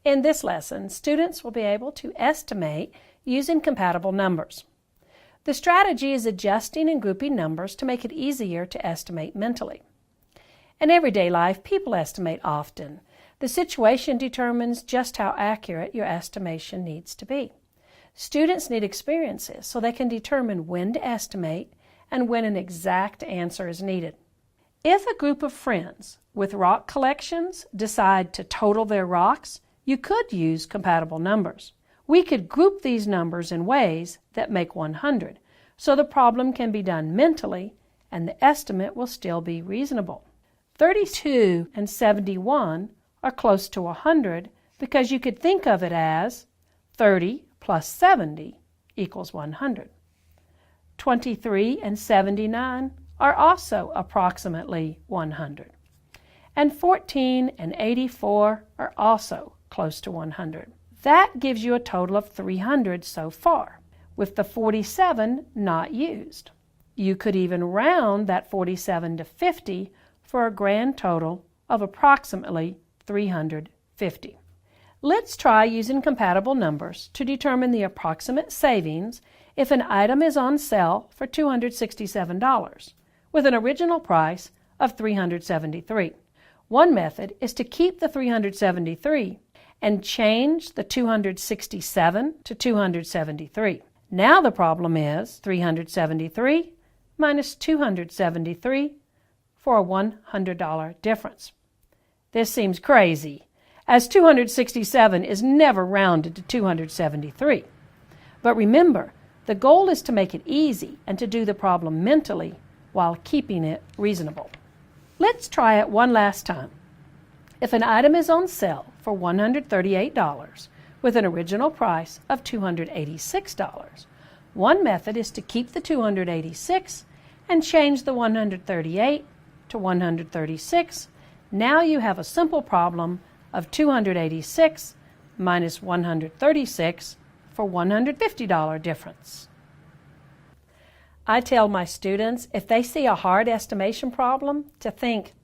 In this lesson, students will be able to estimate using compatible numbers. The strategy is adjusting and grouping numbers to make it easier to estimate mentally. In everyday life, people estimate often. The situation determines just how accurate your estimation needs to be. Students need experiences so they can determine when to estimate and when an exact answer is needed. If a group of friends with rock collections decide to total their rocks, you could use compatible numbers. We could group these numbers in ways that make 100, so the problem can be done mentally and the estimate will still be reasonable. 32 and 71 are close to 100 because you could think of it as 30 plus 70 equals 100. 23 and 79 are also approximately 100. And 14 and 84 are also close to 100. That gives you a total of 300 so far, with the 47 not used. You could even round that 47 to 50 for a grand total of approximately 350. Let's try using compatible numbers to determine the approximate savings if an item is on sale for $267 with an original price of $373. One method is to keep the $373 and change the $267 to $273. Now the problem is $373 minus $273 for a $100 difference. This seems crazy, as 267 is never rounded to 273. But remember, the goal is to make it easy and to do the problem mentally while keeping it reasonable. Let's try it one last time. If an item is on sale for $138 with an original price of $286, one method is to keep the $286 and change the $138 to $136. Now you have a simple problem of $286 minus $136 for $150 difference. I tell my students if they see a hard estimation problem to think,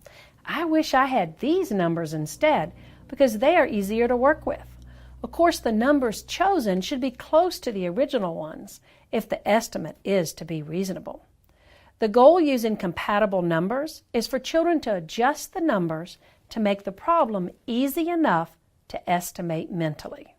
I wish I had these numbers instead, because they are easier to work with. Of course, the numbers chosen should be close to the original ones if the estimate is to be reasonable. The goal using compatible numbers is for children to adjust the numbers to make the problem easy enough to estimate mentally.